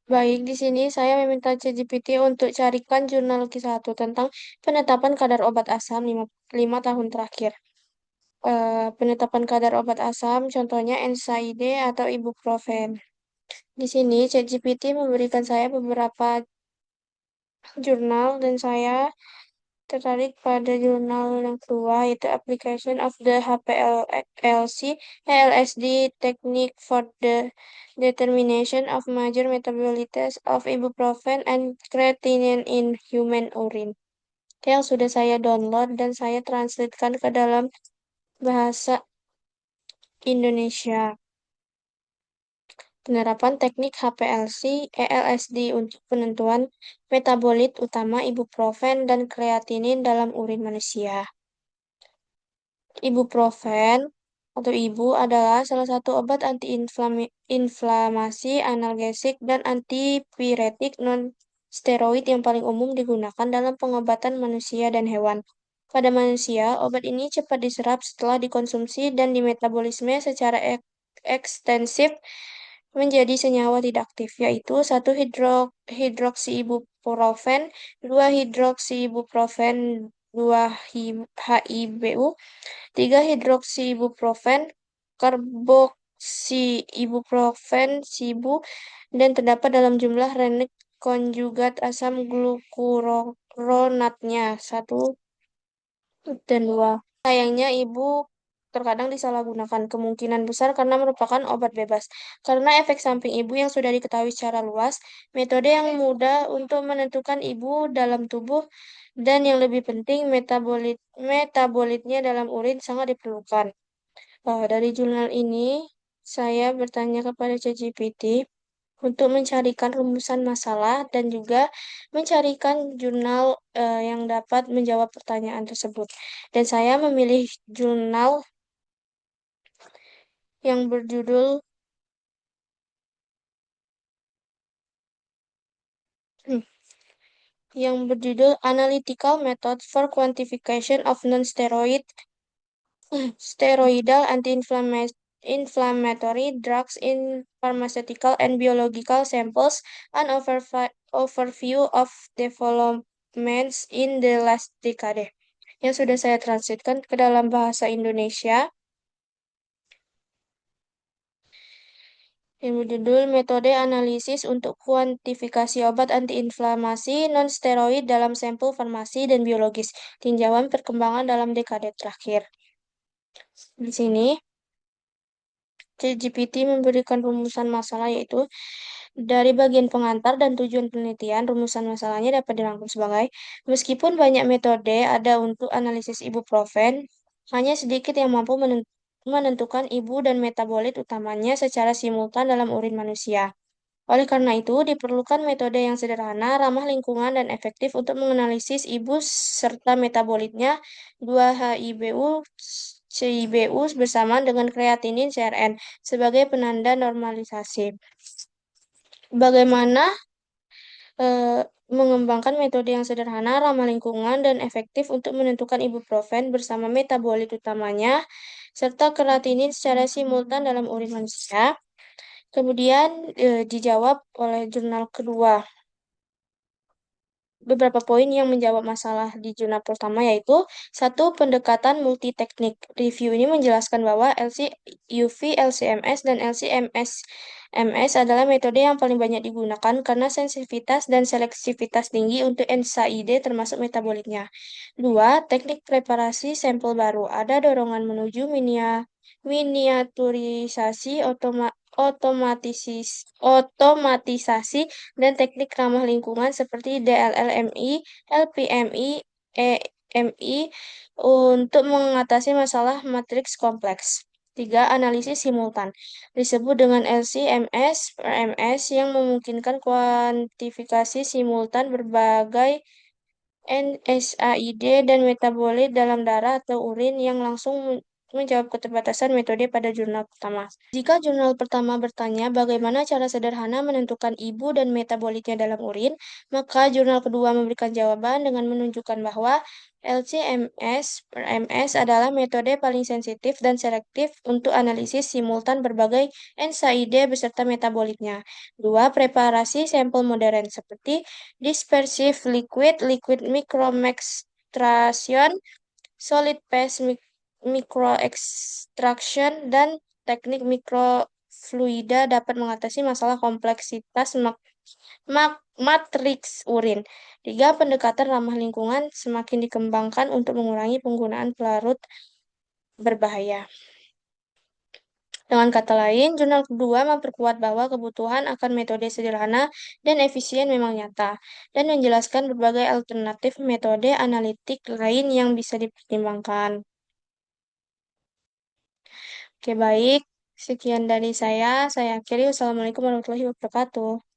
Baik, di sini saya meminta ChatGPT untuk carikan jurnal Q1 tentang penetapan kadar obat asam 5 tahun terakhir. Penetapan kadar obat asam, contohnya NSAID atau ibuprofen. Di sini ChatGPT memberikan saya beberapa jurnal dan saya tertarik pada jurnal yang kedua, yaitu Application of the HPLC LSD Technique for the Determination of Major Metabolites of Ibuprofen and Creatinine in Human Urine, yang sudah saya download dan saya translatekan ke dalam bahasa Indonesia. Penerapan teknik HPLC ELSD untuk penentuan metabolit utama ibuprofen dan kreatinin dalam urin manusia. Ibuprofen atau ibu adalah salah satu obat anti-inflamasi, analgesik, dan antipiretik non-steroid yang paling umum digunakan dalam pengobatan manusia dan hewan. Pada manusia, obat ini cepat diserap setelah dikonsumsi dan dimetabolisme secara ekstensif menjadi senyawa tidak aktif, yaitu 1 hidroksiibuprofen, 2 hidroksiibuprofen, 2 HIBU, 3 hidroksiibuprofen, karboksiibuprofen, SIBU, dan terdapat dalam jumlah renik konjugat asam glukuronatnya 1 dan 2. Sayangnya, ibu terkadang disalahgunakan, kemungkinan besar karena merupakan obat bebas. Karena efek samping ibu yang sudah diketahui secara luas, metode yang mudah untuk menentukan ibu dalam tubuh dan yang lebih penting metabolitnya dalam urin sangat diperlukan. Dari jurnal ini, saya bertanya kepada ChatGPT untuk mencarikan rumusan masalah dan juga mencarikan jurnal yang dapat menjawab pertanyaan tersebut. Dan saya memilih jurnal yang berjudul hmm, Analytical Methods for Quantification of Non-Steroid Steroidal Anti-Inflammatory Drugs in Pharmaceutical and Biological Samples, an overview of developments in the last decade, yang sudah saya translatekan ke dalam bahasa Indonesia, yang berjudul Metode Analisis untuk Kuantifikasi Obat Antiinflamasi Non-Steroid dalam Sampel Farmasi dan Biologis, Tinjauan Perkembangan dalam Dekade Terakhir. Di sini, ChatGPT memberikan rumusan masalah, yaitu dari bagian pengantar dan tujuan penelitian. Rumusan masalahnya dapat dirangkum sebagai, meskipun banyak metode ada untuk analisis ibuprofen, hanya sedikit yang mampu menentukan ibu dan metabolit utamanya secara simultan dalam urin manusia. Oleh karena itu, diperlukan metode yang sederhana, ramah lingkungan, dan efektif untuk menganalisis ibu serta metabolitnya 2-HIBU, CIBU bersamaan dengan kreatinin CRN sebagai penanda normalisasi. Bagaimana mengembangkan metode yang sederhana, ramah lingkungan, dan efektif untuk menentukan ibuprofen bersama metabolit utamanya, serta kreatinin secara simultan dalam urin manusia. Kemudian dijawab oleh jurnal kedua. Beberapa poin yang menjawab masalah di jurnal pertama, yaitu 1. Pendekatan multiteknik. Review ini menjelaskan bahwa LC-UV, LCMS, dan LC-MS adalah metode yang paling banyak digunakan karena sensitivitas dan selektivitas tinggi untuk NSAID termasuk metabolitnya. 2. Teknik preparasi sampel baru. Ada dorongan menuju miniaturisasi otomatisasi dan teknik ramah lingkungan seperti DLLMI, LPMI, EMI untuk mengatasi masalah matriks kompleks. 3. Analisis simultan. Disebut dengan LC-MS, RMS, yang memungkinkan kuantifikasi simultan berbagai NSAID dan metabolit dalam darah atau urin yang langsung menjawab keterbatasan metode pada jurnal pertama. Jika jurnal pertama bertanya bagaimana cara sederhana menentukan ibu dan metabolitnya dalam urin, maka jurnal kedua memberikan jawaban dengan menunjukkan bahwa LC-MS adalah metode paling sensitif dan selektif untuk analisis simultan berbagai NSAID beserta metabolitnya. Dua, preparasi sampel modern seperti dispersive liquid, liquid microextraction, solid phase microextraction, dan teknik mikrofluida dapat mengatasi masalah kompleksitas matriks urin. Tiga, pendekatan ramah lingkungan semakin dikembangkan untuk mengurangi penggunaan pelarut berbahaya. Dengan kata lain, jurnal kedua memperkuat bahwa kebutuhan akan metode sederhana dan efisien memang nyata, dan menjelaskan berbagai alternatif metode analitik lain yang bisa dipertimbangkan. Oke, baik. Sekian dari saya. Saya akhiri. Wassalamualaikum warahmatullahi wabarakatuh.